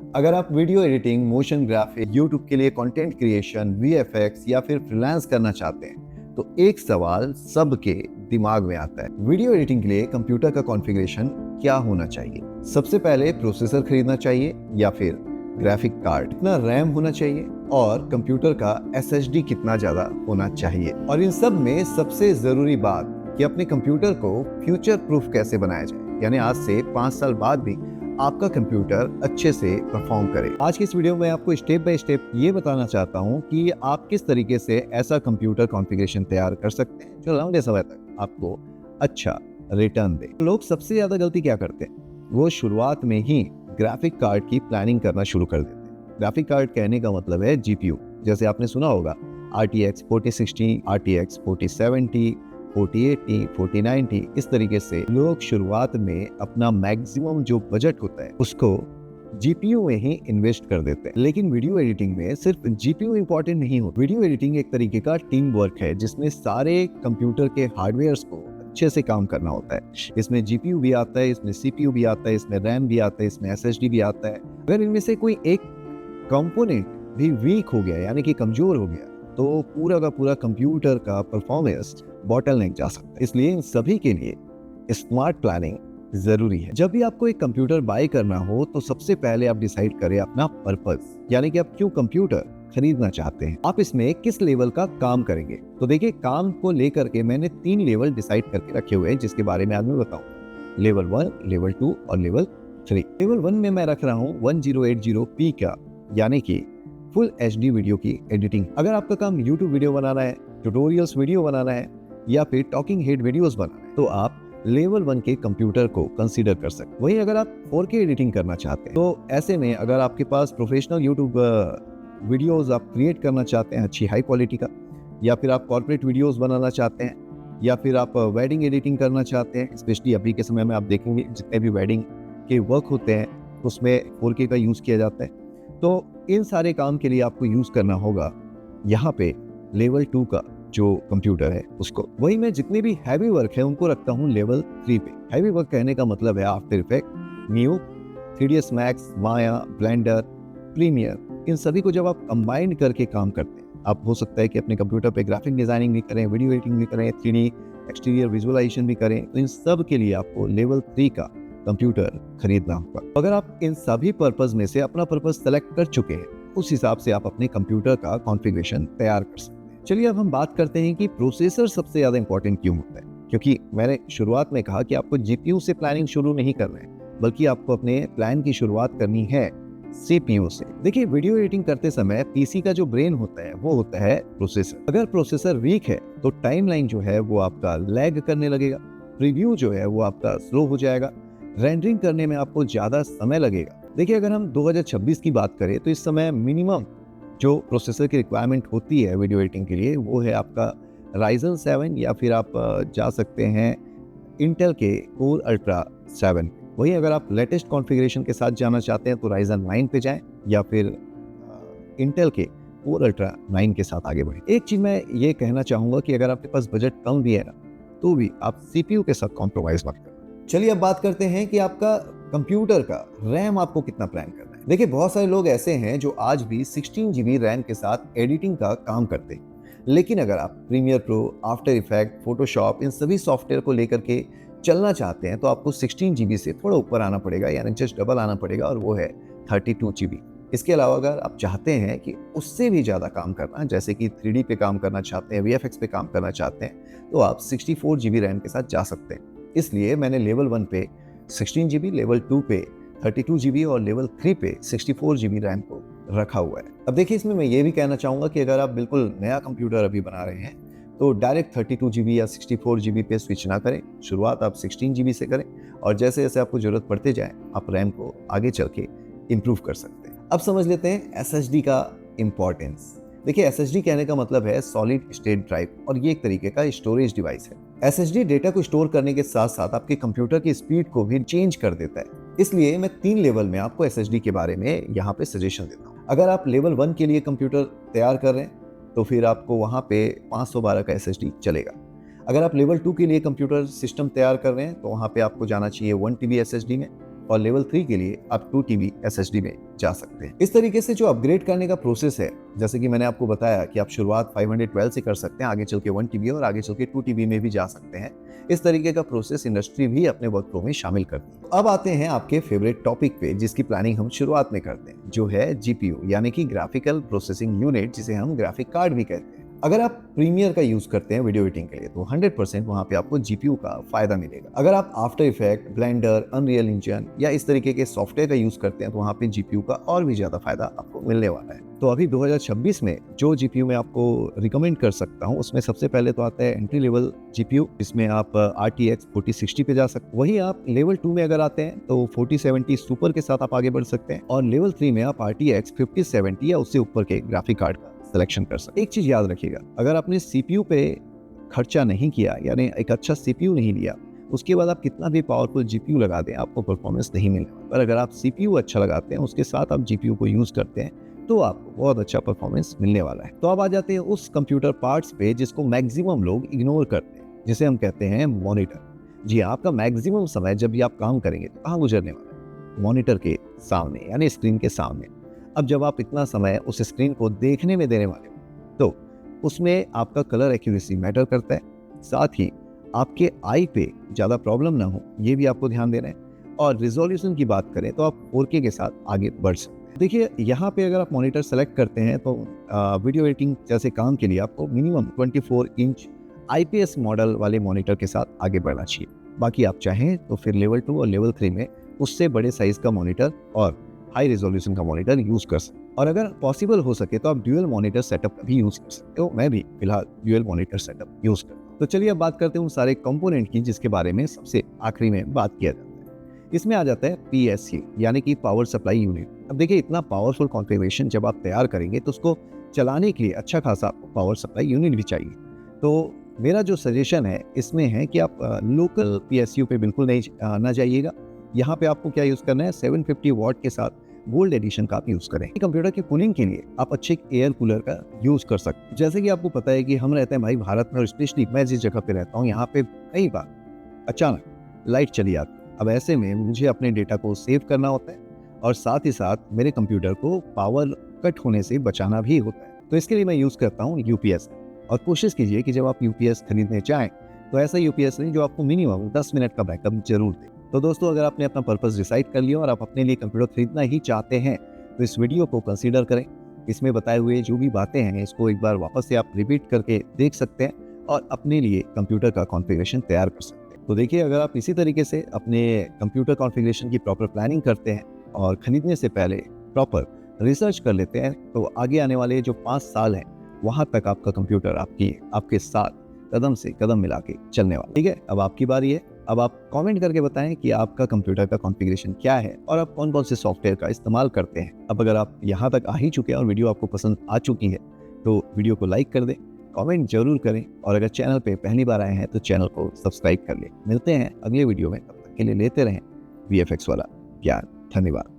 अगर आप video editing, motion graphic, YouTube के लिए कंटेंट क्रिएशन, वीएफएक्स या फिर फ्रीलांस करना चाहते हैं तो एक सवाल सबके दिमाग में आता है, वीडियो एडिटिंग के लिए कंप्यूटर का कॉन्फ़िगरेशन क्या होना चाहिए। सबसे पहले प्रोसेसर खरीदना चाहिए या फिर ग्राफिक कार्ड, कितना रैम होना चाहिए और कंप्यूटर का एसएसडी कितना ज्यादा होना चाहिए। और इन सब में सबसे जरूरी बात कि अपने कंप्यूटर को फ्यूचर प्रूफ कैसे बनाया जाए, यानी आज से 5 साल बाद भी आपका कंप्यूटर अच्छे से परफॉर्म करे। आज की इस वीडियो में आपको स्टेप बाय स्टेप ये बताना चाहता हूँ कि आप किस तरीके से ऐसा कंप्यूटर कॉन्फ़िगरेशन तैयार कर सकते हैं जो लंबे समय तक आपको अच्छा रिटर्न दे। लोग सबसे ज्यादा गलती क्या करते हैं, वो शुरुआत में ही ग्राफिक कार्ड की प्लानिंग करना शुरू कर देते हैं। ग्राफिक कार्ड कहने का मतलब है जीपीयू। जैसे आपने सुना होगा RTX 4060, RTX 4070, 4080, 4090, इस तरीके से लोग शुरुआत में अपना मैक्सिमम जो बजट होता है उसको जीपीयू में ही इन्वेस्ट कर देते हैं। लेकिन वीडियो एडिटिंग में सिर्फ जीपीयू इंपॉर्टेंट नहीं होता। वीडियो एडिटिंग एक तरीके का टीम वर्क है जिसमें सारे कंप्यूटर के हार्डवेयर्स को अच्छे से काम करना होता है। इसमें जीपीयू भी आता है, इसमें सीपीयू भी आता है, इसमें रैम भी आता है, इसमें एसएसडी भी आता है। अगर इनमें से कोई एक कंपोनेंट भी वीक हो गया यानी कि कमजोर हो गया तो पूरा का पूरा कंप्यूटर का परफॉर्मेंस बॉटलनेक जा सकता है। इसलिए इन सभी के लिए स्मार्ट प्लानिंग जरूरी है। जब भी आपको एक कंप्यूटर बाय करना हो तो सबसे पहले आप डिसाइड करें अपना पर्पस, यानी कि आप क्यों कंप्यूटर खरीदना चाहते हैं, आप इसमें किस लेवल का काम करेंगे। तो देखिए, काम को लेकर के मैंने 3 लेवल डिसाइड करके रखे हुए हैं जिसके बारे में आज मैं बताऊं। लेवल 1, लेवल 2 और लेवल 3। लेवल 1 में मैं रख रहा हूं 1080p का, यानी कि फुल HD वीडियो की एडिटिंग। अगर आपका काम YouTube वीडियो बनाना है, ट्यूटोरियल्स वीडियो बनाना है या फिर टॉकिंग हेड वीडियोस बनाना है तो आप लेवल 1 के कंप्यूटर को कंसीडर कर सकते हैं। वहीं अगर आप 4K एडिटिंग करना चाहते हैं तो ऐसे में अगर आपके पास प्रोफेशनल YouTube वीडियोस आप क्रिएट करना चाहते हैं अच्छी हाई क्वालिटी का, या फिर आप कॉर्पोरेट वीडियोस बनाना चाहते हैं, या फिर आप वेडिंग एडिटिंग करना चाहते हैं, स्पेशली अभी के समय में आप देखेंगे जितने भी वेडिंग के वर्क होते हैं उसमें 4K का यूज किया जाता है। तो इन सारे काम के लिए आपको यूज करना होगा यहाँ पे लेवल 2 का जो कंप्यूटर है उसको। वही मैं जितने भी हैवी वर्क है उनको रखता हूँ लेवल 3 पे। हैवी वर्क कहने का मतलब है After Effect, new, 3ds Max, Maya, Blender, Premiere, इन सभी को जब आप कंबाइन करके काम करते हैं, आप हो सकता है कि अपने कंप्यूटर पे ग्राफिक डिजाइनिंग भी करें, वीडियो एडिटिंग भी करें, 3D एक्सटीरियर विजुअलाइजेशन भी करें, तो इन सब के लिए आपको लेवल 3 का कंप्यूटर खरीदना होगा। अगर आप इन सभी पर्पस में से अपना पर्पस सेलेक्ट कर चुके हैं उस हिसाब से आप अपने कंप्यूटर का कॉन्फ़िगरेशन तैयार कर सकते हैं। चलिए अब हम बात करते हैं कि प्रोसेसर सबसे ज्यादा इंपॉर्टेंट क्यों होता है। क्योंकि मैंने शुरुआत में कहा कि आपको जीपीयू से प्लानिंग शुरू नहीं करना है, बल्कि आपको अपने प्लान की शुरुआत करनी है सीपीयू से। देखिए, वीडियो एडिटिंग करते समय पीसी का जो ब्रेन होता है वो होता है प्रोसेसर। अगर प्रोसेसर वीक है तो टाइमलाइन जो है वो आपका लैग करने लगेगा, प्रीव्यू जो है वो आपका स्लो हो जाएगा, रेंडरिंग करने में आपको ज्यादा समय लगेगा। देखिए, अगर हम 2026 की बात करें तो इस समय मिनिमम जो प्रोसेसर की रिक्वायरमेंट होती है वीडियो एडिटिंग के लिए वो है आपका Ryzen 7, या फिर आप जा सकते हैं इंटेल के Core Ultra 7। वहीं अगर आप लेटेस्ट कॉन्फ़िगरेशन के साथ जाना चाहते हैं तो Ryzen 9 पे जाएं या फिर इंटेल के Core Ultra 9 के साथ आगे बढ़ें। एक चीज मैं ये कहना चाहूंगा कि अगर आपके पास बजट कम भी है ना तो भी आप सीपीयू के साथ कॉम्प्रोमाइज मत करें। चलिए अब बात करते हैं कि आपका कंप्यूटर का रैम आपको कितना प्लान करना है। देखिए, बहुत सारे लोग ऐसे हैं जो आज भी 16 GB रैम के साथ एडिटिंग का काम करते हैं। लेकिन अगर आप Premiere Pro, After Effect, Photoshop, इन सभी सॉफ्टवेयर को लेकर के चलना चाहते हैं तो आपको 16 GB से थोड़ा ऊपर आना पड़ेगा, यानी जस्ट डबल आना पड़ेगा, और वो है 32 GB। इसके अलावा अगर आप चाहते हैं कि उससे भी ज़्यादा काम करना, जैसे कि 3D पे काम करना चाहते हैं, VFX पे काम करना चाहते हैं, तो आप 64 GB रैम के साथ जा सकते हैं। इसलिए मैंने लेवल 1 पे 16 GB, लेवल 2 पे 32 GB और लेवल 3 पे 64 GB रैम को रखा हुआ है। अब देखिए, इसमें मैं ये भी कहना चाहूँगा कि अगर आप बिल्कुल नया कंप्यूटर अभी बना रहे हैं तो डायरेक्ट 32 GB या 64 GB पे स्विच ना करें। शुरुआत आप 16 GB से करें और जैसे जैसे आपको ज़रूरत पड़ते जाए आप रैम को आगे चल के इम्प्रूव कर सकते हैं। अब समझ लेते हैं SSD का इम्पोर्टेंस। देखिए, SSD कहने का मतलब है सॉलिड स्टेट ड्राइव, और ये एक तरीके का स्टोरेज डिवाइस है। SSD डेटा को स्टोर करने के साथ साथ आपके कंप्यूटर की स्पीड को भी चेंज कर देता है। इसलिए मैं 3 लेवल में आपको SSD के बारे में यहाँ पे सजेशन देता हूँ। अगर आप लेवल 1 के लिए कंप्यूटर तैयार कर रहे हैं तो फिर आपको वहाँ पे 512 का SSD चलेगा। अगर आप लेवल 2 के लिए कंप्यूटर सिस्टम तैयार कर रहे हैं तो वहाँ पे आपको जाना चाहिए 1 TB SSD में। और लेवल 3 के लिए आप 2 TB SSD में जा सकते हैं। इस तरीके से जो अपग्रेड करने का प्रोसेस है, जैसे कि मैंने आपको बताया कि आप शुरुआत 512 से कर सकते हैं, आगे चल के 1 TB और आगे चल के 2 TB में भी जा सकते हैं। इस तरीके का प्रोसेस इंडस्ट्री भी अपने वर्कफ्लो में शामिल करती है। अब आते हैं आपके फेवरेट टॉपिक पे, जिसकी प्लानिंग हम शुरुआत में करते हैं, जो है GPU यानी कि ग्राफिकल प्रोसेसिंग यूनिट, जिसे हम ग्राफिक कार्ड भी कहते हैं। अगर आप प्रीमियर का यूज करते हैं वीडियो एडिटिंग के लिए तो 100% वहां पे आपको GPU का फायदा मिलेगा। अगर आप after effect, blender, unreal engine या इस तरीके के सॉफ्टवेयर का यूज करते हैं तो वहां पे GPU का और भी ज्यादा फायदा आपको मिलने वाला है। तो अभी 2026 में जो GPU मैं आपको रिकमेंड कर सकता हूं, उसमें सबसे पहले तो आता है एंट्री लेवल GPU, जिसमें आप RTX 4060 पे जा सकते हैं। वहीं आप लेवल 2 में अगर आते हैं तो 4070 सुपर के साथ आप आगे बढ़ सकते हैं, और लेवल 3 में आप RTX 5070 या उससे ऊपर के ग्राफिक कार्ड का सिलेक्शन कर सकते हैं। एक चीज याद रखिएगा, अगर आपने CPU पे खर्चा नहीं किया, यानी एक अच्छा CPU नहीं लिया, उसके बाद आप कितना भी पावरफुल GPU लगा दें, आपको परफॉर्मेंस नहीं मिलेगा। पर अगर आप CPU अच्छा लगाते हैं, उसके साथ आप GPU को यूज करते हैं, तो आपको बहुत अच्छा परफॉर्मेंस मिलने वाला है। तो अब आ जाते हैं उस कंप्यूटर पार्ट्स पे जिसको मैक्सिमम लोग इग्नोर करते हैं, जिसे हम कहते हैं मॉनिटर। जी, आपका मैक्सिमम समय जब भी आप काम करेंगे तो कहाँ गुजरने वाला है? मॉनिटर के सामने, यानी स्क्रीन के सामने। अब जब आप इतना समय उस स्क्रीन को देखने में देने वाले हो, तो उसमें आपका कलर एक्यूरेसी मैटर करता है, साथ ही आपके आई पे ज़्यादा प्रॉब्लम ना हो, ये भी आपको ध्यान देना है। और रिजोल्यूशन की बात करें तो आप 4K के साथ आगे बढ़ सकते हैं। देखिए, यहाँ पे अगर आप मॉनिटर सेलेक्ट करते हैं तो वीडियो एडिटिंग जैसे काम के लिए आपको मिनिमम 24 इंच IPS मॉडल वाले मॉनिटर के साथ आगे बढ़ना चाहिए। बाकी आप चाहें तो फिर लेवल 2 और लेवल 3 में उससे बड़े साइज का मॉनिटर और हाई रेजोल्यूशन का मॉनिटर यूज कर सकते हैं। और अगर पॉसिबल हो सके तो आप ड्यूअल मॉनिटर सेटअप का भी यूज कर सकते हो। मैं भी फिलहाल ड्यूअल मॉनिटर सेटअप यूज करता हूँ। तो चलिए अब बात करते हैं उन सारे कंपोनेंट की जिसके बारे में सबसे आखिरी में बात किया जाता है। इसमें आ जाता है PSU यानी कि पावर सप्लाई यूनिट। अब देखिए, इतना पावरफुल कॉन्फ़िगरेशन जब आप तैयार करेंगे तो उसको चलाने के लिए अच्छा खासा आपको पावर सप्लाई यूनिट भी चाहिए। तो मेरा जो सजेशन है इसमें है कि आप लोकल PSU पे बिल्कुल नहीं ना जाइएगा। यहाँ पे आपको क्या यूज करना है, 750 वॉट के साथ गोल्ड एडिशन का आप यूज करें। कंप्यूटर की कूलिंग के लिए आप अच्छे एयर कूलर का यूज कर सकते हैं। जैसे कि आपको पता है कि हम रहते हैं भाई भारत में, और स्पेशली मैं जिस जगह पे रहता हूँ, यहाँ पे कई बार अचानक लाइट चली आती है। अब ऐसे में मुझे अपने डेटा को सेव करना होता है और साथ ही साथ मेरे कंप्यूटर को पावर कट होने से बचाना भी होता है। तो इसके लिए मैं यूज करता हूँ UPS। और कोशिश कीजिए कि जब आप UPS खरीदने जाएं तो ऐसा UPS लें जो आपको मिनिमम 10 मिनट का बैकअप जरूर दे। तो दोस्तों, अगर आपने अपना पर्पस डिसाइड कर लिया और आप अपने लिए कंप्यूटर खरीदना ही चाहते हैं तो इस वीडियो को कंसीडर करें। इसमें बताए हुए जो भी बातें हैं इसको एक बार वापस से आप रिपीट करके देख सकते हैं और अपने लिए कंप्यूटर का कॉन्फ़िगरेशन तैयार कर सकते हैं। तो देखिए, अगर आप इसी तरीके से अपने कंप्यूटर कॉन्फ़िगरेशन की प्रॉपर प्लानिंग करते हैं और खरीदने से पहले प्रॉपर रिसर्च कर लेते हैं तो आगे आने वाले जो 5 साल हैं वहाँ तक आपका कंप्यूटर आपके साथ कदम से कदम मिला के चलने वाला। ठीक है, अब आपकी बारी है। अब आप कमेंट करके बताएं कि आपका कंप्यूटर का कॉन्फ़िगरेशन क्या है और आप कौन कौन से सॉफ्टवेयर का इस्तेमाल करते हैं। अब अगर आप यहाँ तक आ ही चुके हैं और वीडियो आपको पसंद आ चुकी है तो वीडियो को लाइक कर दें, कमेंट जरूर करें, और अगर चैनल पे पहली बार आए हैं तो चैनल को सब्सक्राइब कर लें। मिलते हैं अगले वीडियो में, तब तक के लिए लेते रहें VFX वाला ज्ञान। धन्यवाद।